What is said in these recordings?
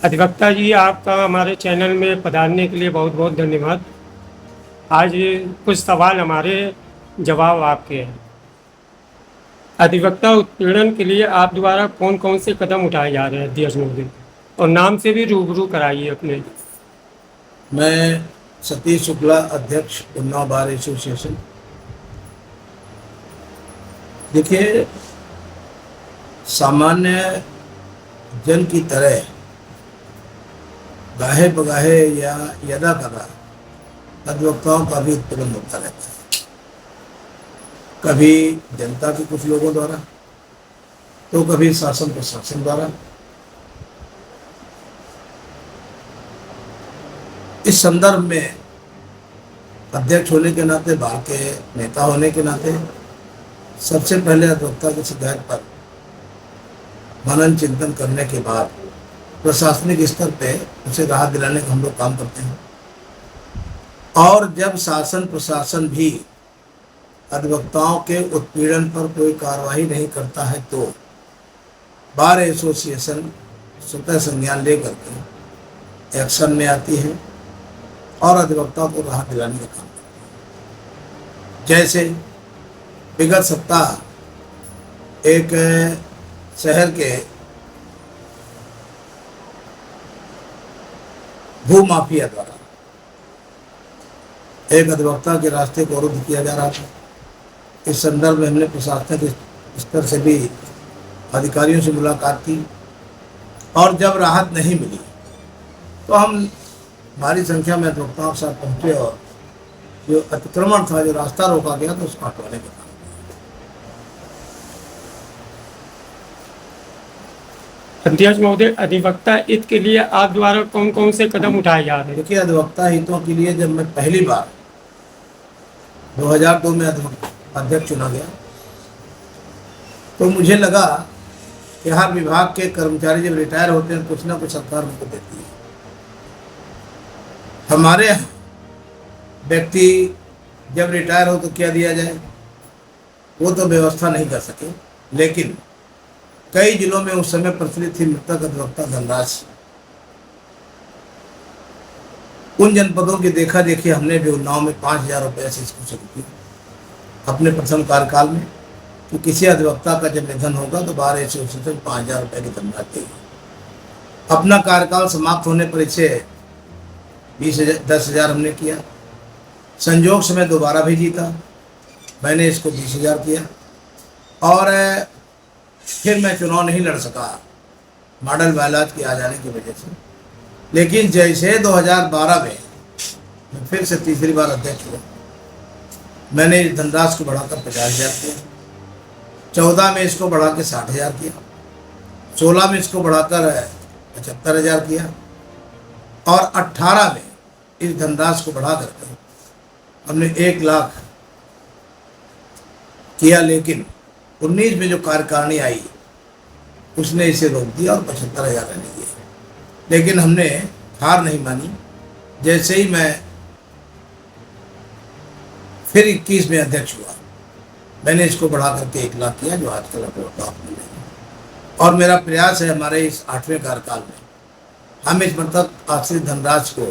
अधिवक्ता जी, आपका हमारे चैनल में पधारने के लिए बहुत बहुत धन्यवाद। आज कुछ सवाल हमारे जवाब आपके हैं। अधिवक्ता उत्पीड़न के लिए आप द्वारा कौन कौन से कदम उठाए जा रहे हैं अध्यक्ष महोदय, और नाम से भी रूबरू कराइए अपने। मैं सतीश शुक्ला, अध्यक्ष उन्नाव बार एसोसिएशन। देखिए, सामान्य जन की तरह गाहे बगाहे या यदा कदा अधिवक्ताओं का भी उत्पीड़न होता रहता है। कभी जनता के कुछ लोगों द्वारा, तो कभी शासन प्रशासन द्वारा। इस संदर्भ में अध्यक्ष होने के नाते, बार के नेता होने के नाते, सबसे पहले अधिवक्ता की शिकायत पर मनन चिंतन करने के बाद प्रशासनिक स्तर पे उसे राहत दिलाने का हम लोग काम करते हैं। और जब शासन प्रशासन भी अधिवक्ताओं के उत्पीड़न पर कोई कार्रवाई नहीं करता है, तो बार एसोसिएशन स्वतः संज्ञान लेकर के एक्शन में आती है और अधिवक्ताओं को राहत दिलाने का काम करती है। जैसे विगत सप्ताह एक शहर के भू माफिया द्वारा एक अधिवक्ता के रास्ते को अवरुद्ध किया जा रहा था। इस संदर्भ में हमने प्रशासनिक स्तर से भी अधिकारियों से मुलाकात की, और जब राहत नहीं मिली तो हम भारी संख्या में अधिवक्ताओं के साथ पहुंचे और जो अतिक्रमण था, जो रास्ता रोका गया, तो उसको हटवाने का काम। अध्यक्ष महोदय, अधिवक्ता हित के लिए आप द्वारा कौन कौन से कदम उठाए जा रहे हैं? देखिए, अधिवक्ता हितों के लिए जब मैं पहली बार 2002 में अध्यक्ष चुना गया, तो मुझे लगा कि हर विभाग के कर्मचारी जब रिटायर होते हैं, कुछ ना कुछ सरकार उनको देती है। हमारे व्यक्ति जब रिटायर हो तो क्या दिया जाए, वो तो व्यवस्था नहीं कर सके। लेकिन कई जिलों में उस समय प्रचलित थी मृतक अधिवक्ता धनराशि। उन जनपदों की देखा देखी हमने भी उन्नाव में 5,000 रुपये से इसको शुरू किया अपने प्रथम कार्यकाल में, कि किसी अधिवक्ता का जब निधन होगा तो बार एसोसिएशन 5,000 रुपये की धनराशि देगी। अपना कार्यकाल समाप्त होने पर इसे 10,000 हमने किया। संयोग से मैं दोबारा भी जीता, मैंने इसको 20,000 किया। और फिर मैं चुनाव नहीं लड़ सका मॉडल बायलॉज के आ जाने की वजह से। लेकिन जैसे 2012 में मैं फिर से तीसरी बार अध्यक्ष हुआ, मैंने इस धनराशि को बढ़ाकर 50,000 किया। 14 में इसको बढ़ा के 60,000 किया। 16 में इसको बढ़ाकर 75,000 किया। और 18 में इस धनराशि को बढ़ा करके हमने 1 लाख किया। लेकिन 19 में जो कार्यकारिणी आई, उसने इसे रोक दिया और 75,000 रहने दिया। लेकिन हमने हार नहीं मानी। जैसे ही मैं फिर 21 में अध्यक्ष हुआ, मैंने इसको बढ़ा करके 1 लाख किया, जो आजकल अपने। और मेरा प्रयास है हमारे इस 8वें कार्यकाल में हम इस मृतक आश्रित धनराशि को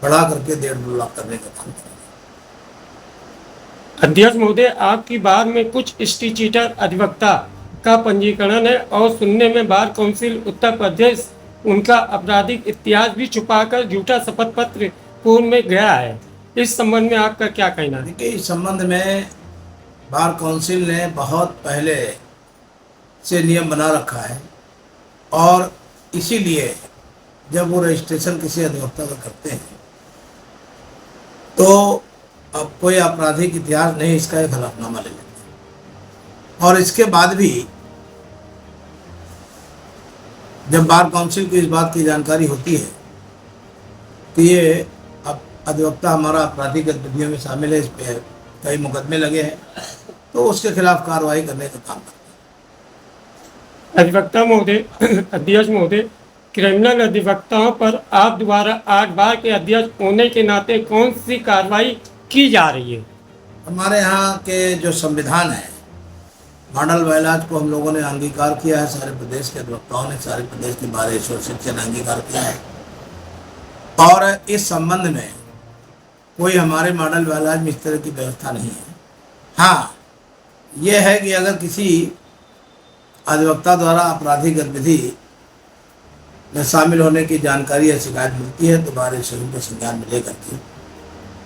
बढ़ा करके 1.5-2 लाख करने का काम करेंगे। अध्यक्ष महोदय, आपकी बार में कुछ स्टीचीटर अधिवक्ता का पंजीकरण है, और सुनने में बार काउंसिल उत्तर प्रदेश उनका आपराधिक इतिहास भी छुपाकर झूठा शपथ पत्र पूर्व में गया है। इस संबंध में आपका क्या कहना है? देखिए, इस संबंध में बार काउंसिल ने बहुत पहले से नियम बना रखा है, और इसीलिए जब वो रजिस्ट्रेशन किसी अधिवक्ता का करते हैं, तो अब कोई आपराधिक इतिहास नहीं, इसका एक हलफनामा ले लेते हैं। और इसके बाद भी जब बार काउंसिल को इस बात की जानकारी होती है कि ये अब अधिवक्ता हमारा आपराधिक गतिविधियों में शामिल है, इस पर कई मुकदमे लगे हैं, तो उसके खिलाफ कार्रवाई करने का काम करते हैं। अधिवक्ता महोदय, अध्यक्ष महोदय, क्रिमिनल अधिवक्ताओं पर आप द्वारा 8 बार के अध्यक्ष होने के नाते कौन सी कार्रवाई की जा रही है? हमारे यहाँ के जो संविधान है, मॉडल बायलॉज को हम लोगों ने अंगीकार किया है, सारे प्रदेश के अधिवक्ताओं ने, सारे प्रदेश के बार एसोसिएशन ने अंगीकार किया है। और इस संबंध में कोई हमारे मॉडल बायलॉज में इस तरह की व्यवस्था नहीं है। हाँ, यह है कि अगर किसी अधिवक्ता द्वारा आपराधिक गतिविधि में शामिल होने की जानकारी या शिकायत मिलती है तो बार एसोसिएशन को संज्ञान में लेकर के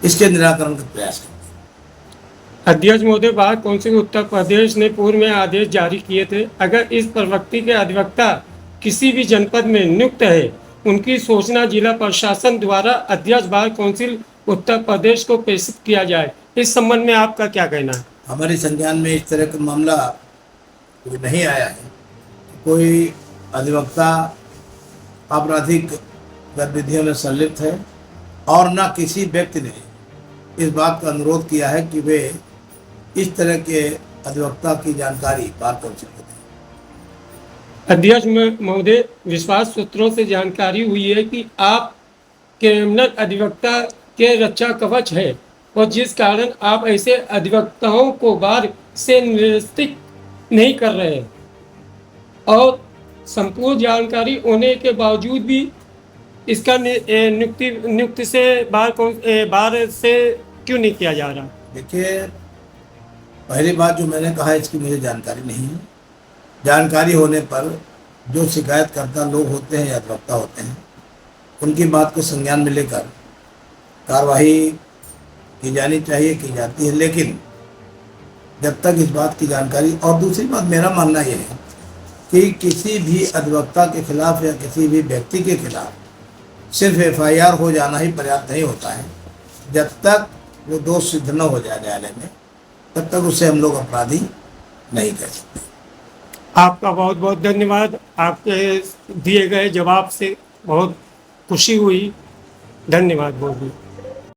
इसके निराकरण का प्रयास करते हैं। अध्यक्ष महोदय, बार काउंसिल उत्तर प्रदेश ने पूर्व में आदेश जारी किए थे, अगर इस प्रवृत्ति के अधिवक्ता किसी भी जनपद में नियुक्त है, उनकी सूचना जिला प्रशासन द्वारा अध्यक्ष बार काउंसिल उत्तर प्रदेश को प्रेषित किया जाए। इस संबंध में आपका क्या कहना है? हमारे संज्ञान में इस तरह का मामला कोई नहीं आया है। कोई अधिवक्ता आपराधिक गतिविधियों में संलिप्त है और न किसी व्यक्ति ने इस बात का अनुरोध किया है कि वे इस तरह के अधिवक्ता की जानकारी बार काउंसिल को दें। अध्यक्ष महोदय, विश्वास सूत्रों से जानकारी हुई है कि आप क्रिमिनल अधिवक्ता के रक्षा कवच है और जिस कारण आप ऐसे अधिवक्ताओं को बार से निरस्तिक नहीं कर रहे हैं और संपूर्ण जानकारी होने के बावजूद भी इसका नियुक्ति से बार से क्यों नहीं किया जा रहा? देखिए, पहली बात जो मैंने कहा इसकी मुझे जानकारी नहीं है। जानकारी होने पर जो शिकायतकर्ता लोग होते हैं या अधिवक्ता होते हैं उनकी बात को संज्ञान में लेकर कार्रवाई की जानी चाहिए, की जाती है। लेकिन जब तक इस बात की जानकारी, और दूसरी बात मेरा मानना यह है कि किसी भी अधिवक्ता के खिलाफ या किसी भी व्यक्ति के खिलाफ सिर्फ एफआईआर हो जाना ही पर्याप्त नहीं होता है। जब तक वो दोष सिद्ध न हो जाए न्यायालय में तब तक उसे हम लोग अपराधी नहीं कह सकते। आपका बहुत बहुत धन्यवाद। आपके दिए गए जवाब से बहुत खुशी हुई। धन्यवाद बहुत बहुत।